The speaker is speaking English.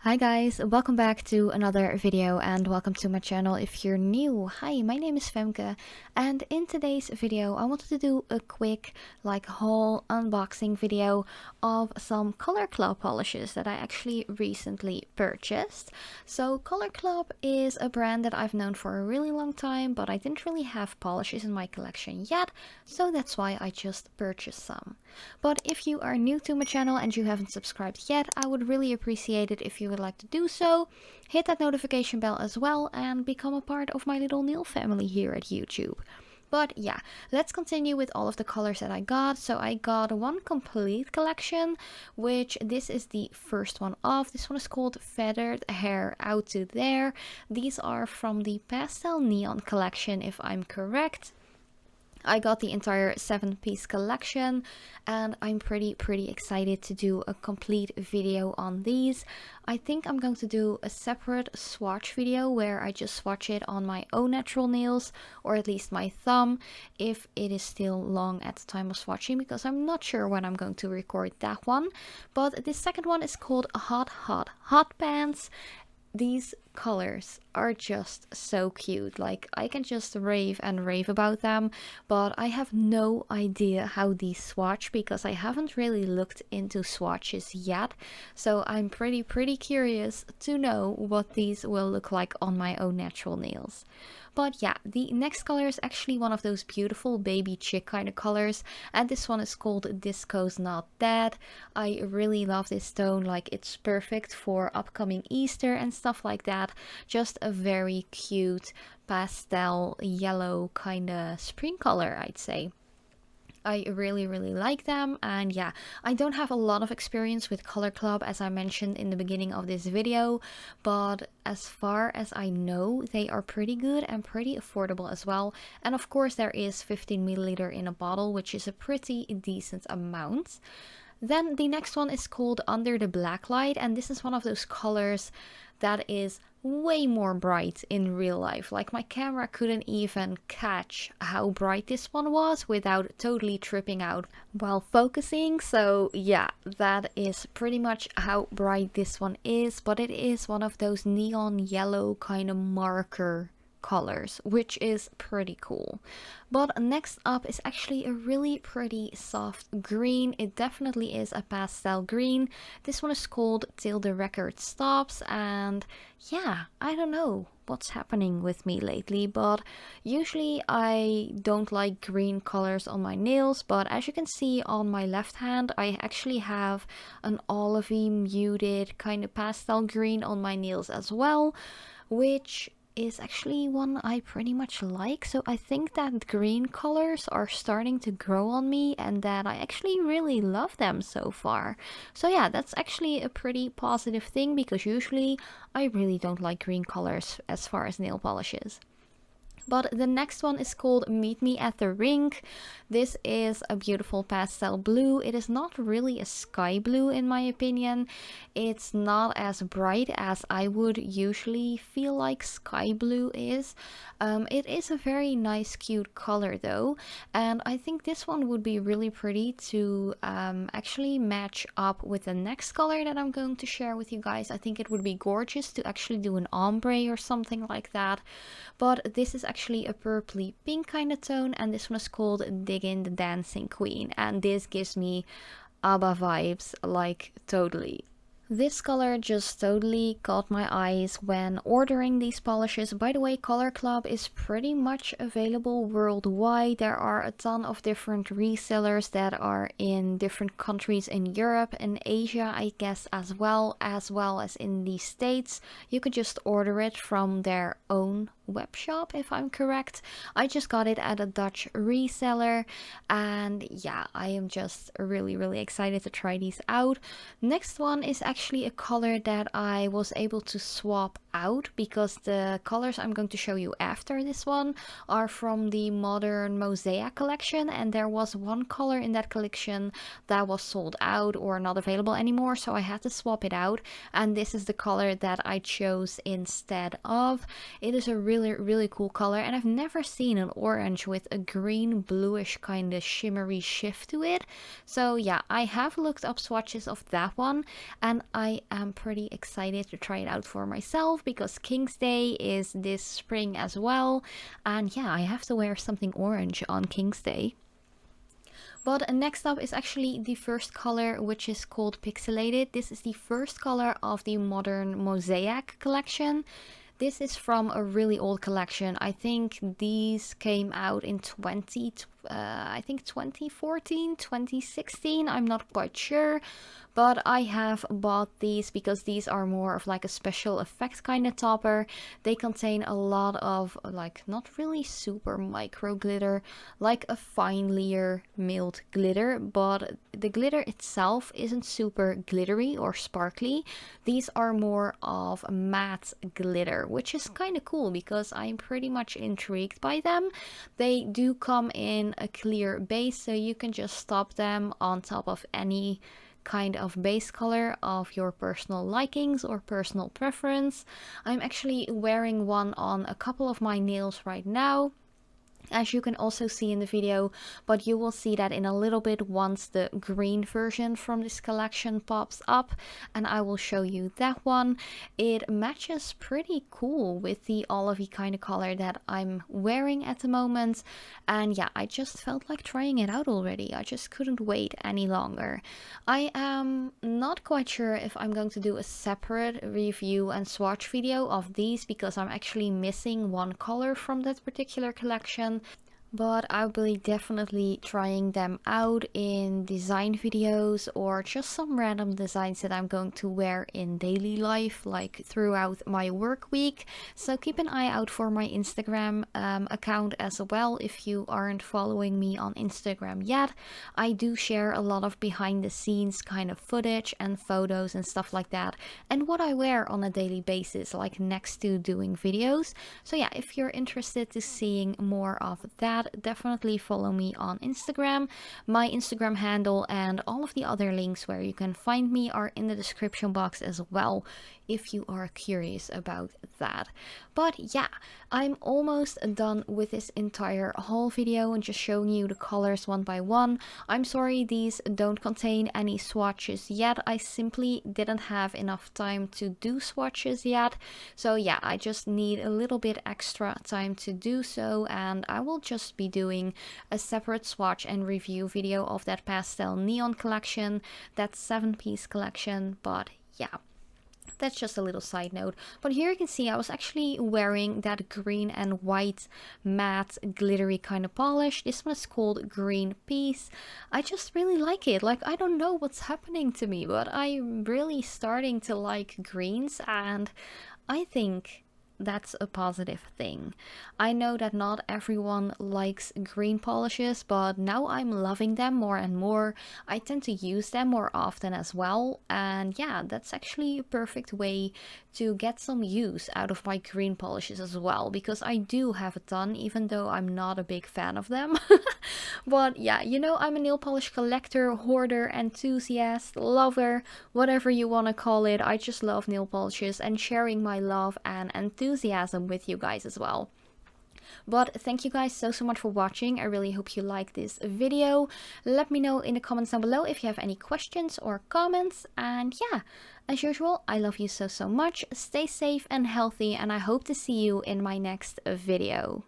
Hi guys, welcome back to another video and welcome to my channel if you're new. Hi, my name is Femke and in today's video I wanted to do a quick haul unboxing video of some Color Club polishes that I actually recently purchased. So Color Club is a brand that I've known for a really long time, but I didn't really have polishes in my collection yet, so that's why I just purchased some. But if you are new to my channel and you haven't subscribed yet, I would really appreciate it if you would like to do so. Hit that notification bell as well and become a part of my little nail family here at YouTube. But yeah, let's continue with all of the colors that I got. So I got one complete collection, which this is the first one of. This one is called Feathered Hair Out to There. These are from the Pastel Neon collection, if I'm correct. I got the entire 7-piece collection and I'm pretty excited to do a complete video on these. I think I'm going to do a separate swatch video where I just swatch it on my own natural nails, or at least my thumb, if it is still long at the time of swatching, because I'm not sure when I'm going to record that one. But this second one is called Hot Pants. These colors are just so cute. Like, I can just rave and rave about them, but I have no idea how these swatch because I haven't really looked into swatches yet. So I'm pretty curious to know what these will look like on my own natural nails. But yeah, the next color is actually one of those beautiful baby chick kind of colors, and this one is called Disco's Not Dead. I really love this tone, like it's perfect for upcoming Easter and stuff like that. Just a very cute pastel yellow kind of spring color, I'd say. I really like them, and yeah, I don't have a lot of experience with Color Club as I mentioned in the beginning of this video, but as far as I know they are pretty good and pretty affordable as well. And of course there is 15 milliliter in a bottle, which is a pretty decent amount. Then the next one is called Under the Blacklight, and this is one of those colors that is way more bright in real life. Like, my camera couldn't even catch how bright this one was without totally tripping out while focusing. So yeah, that is pretty much how bright this one is, but it is one of those neon yellow kind of marker colors, which is pretty cool. But next up is actually a really pretty soft green. It definitely is a pastel green. This one is called Till the Record Stops, and yeah, I don't know what's happening with me lately, but usually I don't like green colors on my nails, but as you can see on my left hand, I actually have an olivey muted kind of pastel green on my nails as well, which is actually one I pretty much like. So I think that green colors are starting to grow on me and that I actually really love them so far. So yeah, that's actually a pretty positive thing because usually I really don't like green colors as far as nail polishes. But the next one is called Meet Me at the Rink. This is a beautiful pastel blue. It is not really a sky blue in my opinion. It's not as bright as I would usually feel like sky blue is. It is a very nice cute color though, and I think this one would be really pretty to actually match up with the next color that I'm going to share with you guys. I think it would be gorgeous to actually do an ombre or something like that. But this is actually a purpley pink kind of tone, and this one is called Diggin' the Dancing Queen, and this gives me ABBA vibes, like totally. This color just totally caught my eyes when ordering these polishes. By the way, Color Club is pretty much available worldwide. There are a ton of different resellers that are in different countries in Europe and Asia, I guess, as well as in the States. You could just order it from their own web shop, if I'm correct. I just got it at a Dutch reseller, and yeah, I am just really excited to try these out. Next one is actually a color that I was able to swap out because the colors I'm going to show you after this one are from the modern Mosaic collection, and there was one color in that collection that was sold out or not available anymore, so I had to swap it out, and this is the color that I chose instead of. It is a really really cool color, and I've never seen an orange with a green bluish kind of shimmery shift to it. So yeah, I have looked up swatches of that one, and I am pretty excited to try it out for myself because King's Day is this spring as well, and yeah, I have to wear something orange on King's Day. But next up is actually the first color, which is called Pixelated. This is the first color of the modern Mosaic collection. This is from a really old collection. I think these came out in 2014, 2016. I'm not quite sure. But I have bought these because these are more of like a special effect kind of topper. They contain a lot of like not really super micro glitter, like a fine layer milled glitter, but the glitter itself isn't super glittery or sparkly. These are more of matte glitter, which is kind of cool because I'm pretty much intrigued by them. They do come in a clear base, so you can just stop them on top of any kind of base color of your personal likings or personal preference. I'm actually wearing one on a couple of my nails right now, as you can also see in the video, but you will see that in a little bit once the green version from this collection pops up, and I will show you that one. It matches pretty cool with the olivey kind of color that I'm wearing at the moment, and yeah, I just felt like trying it out already. I just couldn't wait any longer. I am not quite sure if I'm going to do a separate review and swatch video of these because I'm actually missing one color from that particular collection. But I'll be definitely trying them out in design videos or just some random designs that I'm going to wear in daily life, like throughout my work week. So keep an eye out for my Instagram account as well if you aren't following me on Instagram yet. I do share a lot of behind the scenes kind of footage and photos and stuff like that, and what I wear on a daily basis, like next to doing videos. So yeah, if you're interested to seeing more of that, definitely follow me on Instagram. My Instagram handle and all of the other links where you can find me are in the description box as well, if you are curious about that. But yeah, I'm almost done with this entire haul video and just showing you the colors one by one. I'm sorry these don't contain any swatches yet. I simply didn't have enough time to do swatches yet. So yeah, I just need a little bit extra time to do so, and I will just be doing a separate swatch and review video of that pastel neon collection, that 7-piece collection. But yeah, that's just a little side note. But here you can see I was actually wearing that green and white matte glittery kind of polish. This one is called Green Peace. I just really like it. Like, I don't know what's happening to me, but I'm really starting to like greens, and I think that's a positive thing. I know that not everyone likes green polishes, but now I'm loving them more and more. I tend to use them more often as well, and yeah, that's actually a perfect way to get some use out of my green polishes as well, because I do have a ton, even though I'm not a big fan of them. But yeah, you know, I'm a nail polish collector, hoarder, enthusiast, lover, whatever you want to call it. I just love nail polishes and sharing my love and enthusiasm with you guys as well. But thank you guys so much for watching. I really hope you like this video. Let me know in the comments down below if you have any questions or comments. And yeah, as usual, I love you so much. Stay safe and healthy, and I hope to see you in my next video.